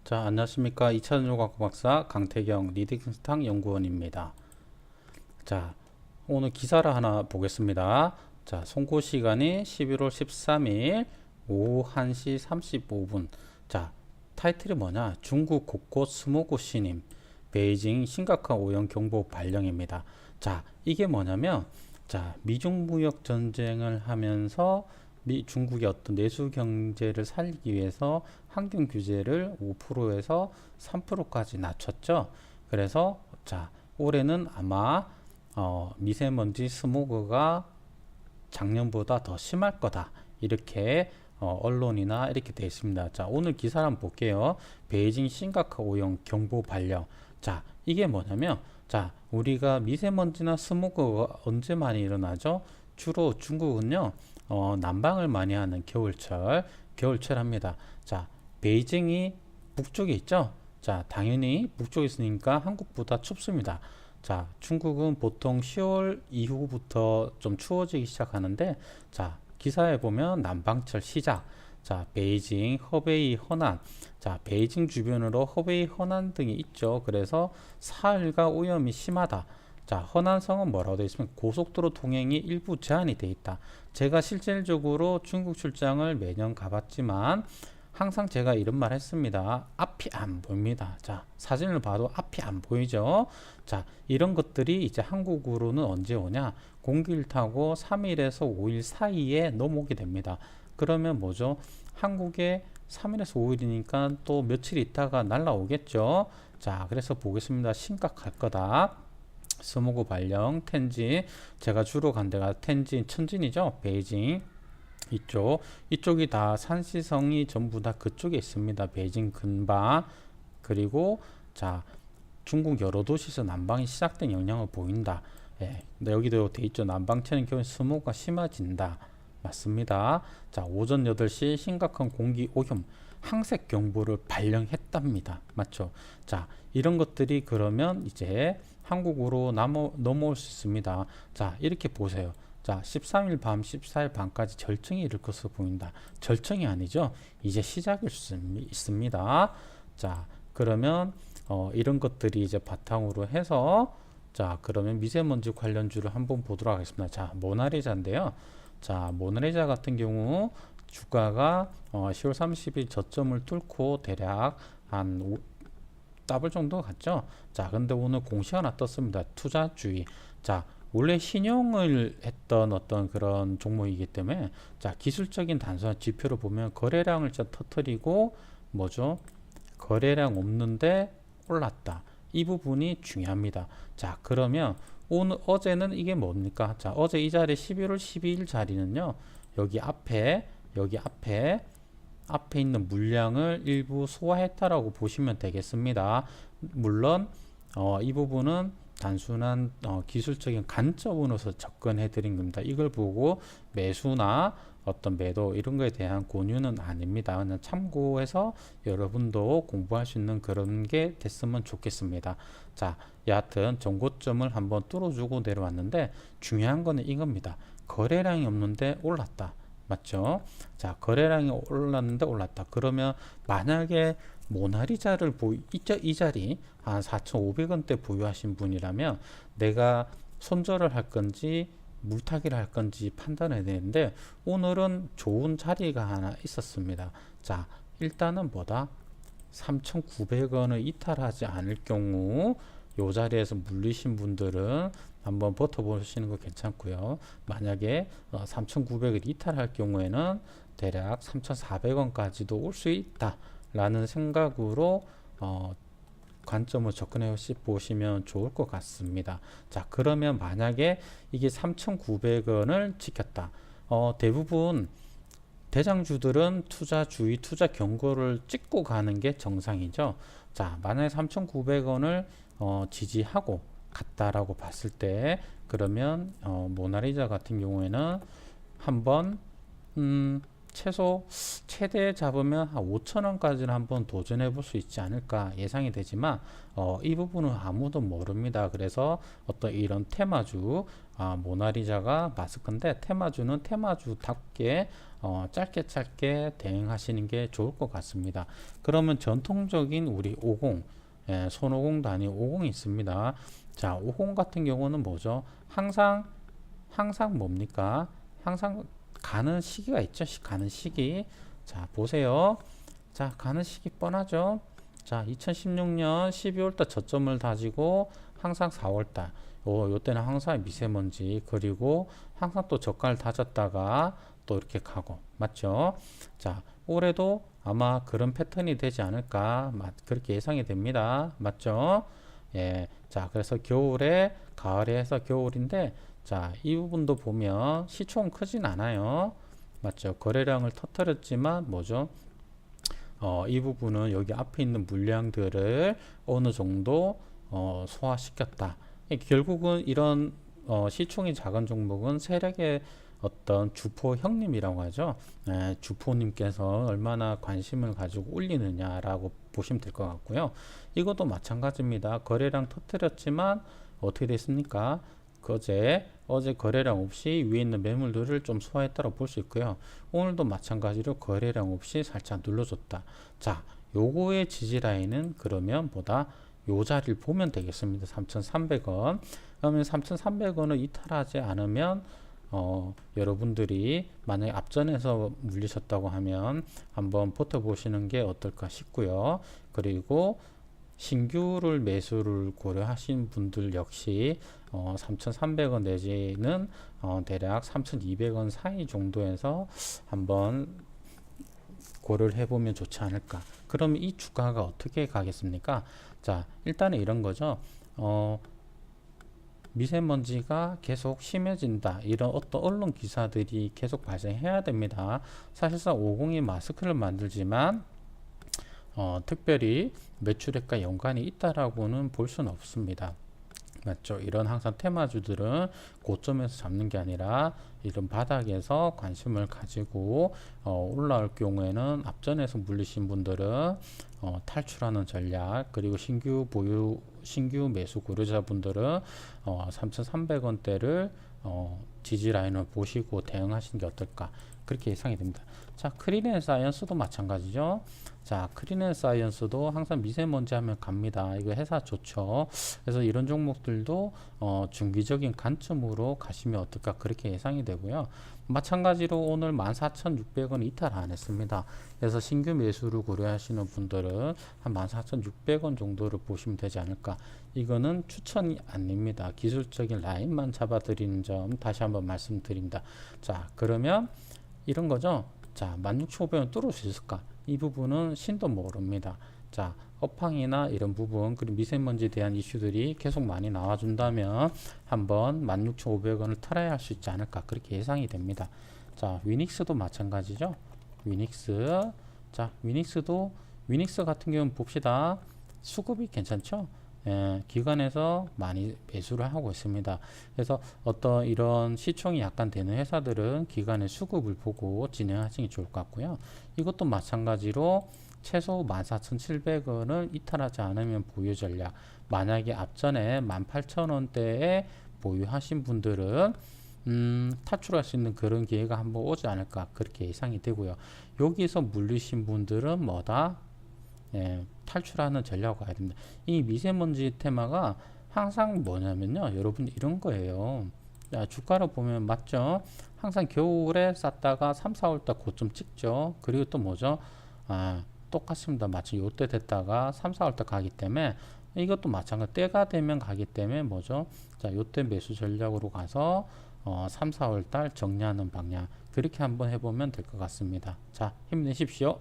자, 안녕하십니까. 2차전 요과학 박사 강태경 리딩스탕 연구원입니다. 자, 오늘 기사를 하나 보겠습니다. 자, 송고 시간이 11월 13일 오후 1시 35분. 자, 타이틀이 뭐냐? 중국 곳곳 스모그 신임, 베이징 심각한 오염 경보 발령입니다. 자, 이게 뭐냐면, 자, 미중 무역 전쟁을 하면서 중국의 어떤 내수 경제를 살리기 위해서 환경 규제를 5%에서 3%까지 낮췄죠. 그래서 자, 올해는 아마 미세먼지 스모그가 작년보다 더 심할 거다. 이렇게 언론이나 이렇게 되어 있습니다. 자, 오늘 기사를 한번 볼게요. 베이징 심각한 오염 경보 발령. 자, 이게 뭐냐면, 자, 우리가 미세먼지나 스모그가 언제 많이 일어나죠? 주로 중국은요, 난방을 많이 하는 겨울철 합니다. 자, 베이징이 북쪽에 있죠? 자, 당연히 북쪽에 있으니까 한국보다 춥습니다. 자, 중국은 보통 10월 이후부터 좀 추워지기 시작하는데, 자, 기사에 보면 남방철 시작. 자, 베이징, 허베이, 허난. 자, 베이징 주변으로 허베이, 허난 등이 있죠. 그래서 사흘가 오염이 심하다. 자, 허난성은 뭐라고 되어 있으면 고속도로 통행이 일부 제한이 되어 있다. 제가 실질적으로 중국 출장을 매년 가봤지만 항상 제가 이런 말 했습니다. 앞이 안 보입니다. 자, 사진을 봐도 앞이 안 보이죠. 자, 이런 것들이 이제 한국으로는 언제 오냐? 공기를 타고 3일에서 5일 사이에 넘어오게 됩니다. 그러면 뭐죠? 한국에 3일에서 5일이니까 또 며칠 있다가 날라오겠죠. 자, 그래서 보겠습니다. 심각할 거다. 스모그 발령, 텐진. 제가 주로 간 데가 텐진, 천진이죠. 베이징. 이쪽이 다 산시성이 전부 다 그쪽에 있습니다. 베이징 근방. 그리고 자, 중국 여러 도시에서 난방이 시작된 영향을 보인다. 예, 여기도 돼 있죠. 난방철인 경우 스모그가 심해진다. 맞습니다. 자, 오전 8시 심각한 공기 오염 항색 경보를 발령했답니다. 맞죠? 자, 이런 것들이 그러면 이제 한국으로 넘어올 수 있습니다. 자, 이렇게 보세요. 자, 13일 밤, 14일 밤까지 절정이 이를 것으로 보인다. 절정이 아니죠. 이제 시작일 수 있습니다. 자, 그러면 이런 것들이 이제 바탕으로 해서 자, 그러면 미세먼지 관련주를 한번 보도록 하겠습니다. 자, 모나리자인데요. 자, 모나리자 같은 경우 주가가 10월 30일 저점을 뚫고 대략 한 더블 정도 갔죠. 자, 근데 오늘 공시가 하나 떴습니다. 투자주의. 자, 원래 신용을 했던 어떤 그런 종목이기 때문에 자, 기술적인 단순한 지표를 보면 거래량을 터뜨리고 뭐죠? 거래량 없는데 올랐다. 이 부분이 중요합니다. 자, 그러면 어제는 이게 뭡니까? 자, 어제 이 자리 11월 12일 자리는요. 여기 앞에 있는 물량을 일부 소화했다라고 보시면 되겠습니다. 물론 이 부분은 단순한 기술적인 관점으로서 접근해 드린 겁니다. 이걸 보고 매수나 어떤 매도 이런 거에 대한 권유는 아닙니다. 그냥 참고해서 여러분도 공부할 수 있는 그런 게 됐으면 좋겠습니다. 자, 여하튼 정고점을 한번 뚫어주고 내려왔는데 중요한 거는 이겁니다. 거래량이 없는데 올랐다. 맞죠? 자, 거래량이 올랐는데 올랐다. 그러면 만약에 모나리자를 이 자리 한 4,500원대 보유하신 분이라면 내가 손절을 할 건지 물타기를 할 건지 판단해야 되는데 오늘은 좋은 자리가 하나 있었습니다. 자, 일단은 뭐다? 3,900원을 이탈하지 않을 경우 요 자리에서 물리신 분들은 한번 버텨보시는 거 괜찮고요. 만약에 3,900을 이탈할 경우에는 대략 3,400원까지도 올 수 있다 라는 생각으로 관점을 접근해 보시면 좋을 것 같습니다. 자, 그러면 만약에 이게 3,900원을 지켰다. 대부분 대장주들은 투자 경고를 찍고 가는 게 정상이죠. 자, 만약에 3,900원을 지지하고 갔다라고 봤을 때 그러면 모나리자 같은 경우에는 한번 최대 잡으면 한 5,000원까지는 한번 도전해 볼 수 있지 않을까 예상이 되지만 이 부분은 아무도 모릅니다. 그래서 어떤 이런 테마주 모나리자가 마스크인데 테마주는 테마주답게 짧게 대응하시는 게 좋을 것 같습니다. 그러면 전통적인 우리 50 손오공도 아닌 50이 있습니다. 자, 50 같은 경우는 뭐죠? 항상 뭡니까? 항상 가는 시기가 있죠. 가는 시기. 자, 보세요. 자, 가는 시기 뻔하죠. 자, 2016년 12월달 저점을 다지고 항상 4월달 요때는 항상 미세먼지 그리고 항상 또 저가를 다졌다가 또 이렇게 가고 맞죠? 자, 올해도 아마 그런 패턴이 되지 않을까 그렇게 예상이 됩니다. 맞죠? 예. 자, 그래서 겨울에 가을에 해서 겨울인데 자, 이 부분도 보면 시총은 크진 않아요. 맞죠? 거래량을 터뜨렸지만 뭐죠? 이 부분은 여기 앞에 있는 물량들을 어느 정도 소화시켰다. 결국은 이런 시총이 작은 종목은 세력의 어떤 주포 형님이라고 하죠. 주포님께서 얼마나 관심을 가지고 올리느냐라고 보시면 될 것 같고요. 이것도 마찬가지입니다. 거래량 터뜨렸지만 어떻게 됐습니까? 어제 거래량 없이 위에 있는 매물들을 좀 소화했다고 볼 수 있고요. 오늘도 마찬가지로 거래량 없이 살짝 눌러줬다. 자, 요거의 지지라인은 그러면 요 자리를 보면 되겠습니다. 3,300원. 그러면 3,300원을 이탈하지 않으면 여러분들이 만약에 앞전에서 물리셨다고 하면 한번 버텨보시는 게 어떨까 싶고요. 그리고 신규를 매수를 고려하신 분들 역시 3,300원 내지는 대략 3,200원 사이 정도에서 한번 고려를 해보면 좋지 않을까. 그러면 이 주가가 어떻게 가겠습니까? 자, 일단은 이런 거죠. 미세먼지가 계속 심해진다. 이런 어떤 언론 기사들이 계속 발생해야 됩니다. 사실상 50이 마스크를 만들지만 특별히 매출액과 연관이 있다라고는 볼 수는 없습니다. 맞죠? 이런 항상 테마주들은 고점에서 잡는 게 아니라 이런 바닥에서 관심을 가지고 올라올 경우에는 앞전에서 물리신 분들은 탈출하는 전략 그리고 신규 매수 고려자분들은 3,300원대를 지지 라인을 보시고 대응하시는 게 어떨까 그렇게 예상이 됩니다. 자, 크린앤사이언스도 마찬가지죠. 자, 크린앤사이언스도 항상 미세먼지 하면 갑니다. 이거 회사 좋죠. 그래서 이런 종목들도 중기적인 관점으로 가시면 어떨까 그렇게 예상이 되고요. 마찬가지로 오늘 14,600원 이탈 안 했습니다. 그래서 신규 매수를 고려하시는 분들은 한 14,600원 정도를 보시면 되지 않을까. 이거는 추천이 아닙니다. 기술적인 라인만 잡아드리는 점 다시 한번 말씀드립니다. 자, 그러면 이런 거죠. 자, 16,500원 뚫을 수 있을까? 이 부분은 신도 모릅니다. 자, 업황이나 이런 부분 그리고 미세먼지에 대한 이슈들이 계속 많이 나와준다면 한번 16,500원을 탈해야 할 수 있지 않을까 그렇게 예상이 됩니다. 자, 위닉스도 마찬가지죠. 자, 위닉스 같은 경우는 봅시다. 수급이 괜찮죠? 기관에서 많이 매수를 하고 있습니다. 그래서 어떤 이런 시총이 약간 되는 회사들은 기관의 수급을 보고 진행하시는 게 좋을 것 같고요. 이것도 마찬가지로 최소 14,700원을 이탈하지 않으면 보유 전략. 만약에 앞전에 18,000원대에 보유하신 분들은 탈출할 수 있는 그런 기회가 한번 오지 않을까 그렇게 예상이 되고요. 여기서 물리신 분들은 탈출하는 전략을 가야 됩니다. 이 미세먼지 테마가 항상 뭐냐면요. 여러분 이런 거예요. 자, 주가를 보면 맞죠? 항상 겨울에 쌌다가 3, 4월달 고점 찍죠. 그리고 또 뭐죠? 똑같습니다. 마치 요때 됐다가 3, 4월달 가기 때문에 이것도 마찬가지 때가 되면 가기 때문에 뭐죠? 자, 요때 매수 전략으로 가서 3, 4월달 정리하는 방향 그렇게 한번 해보면 될 것 같습니다. 자, 힘내십시오.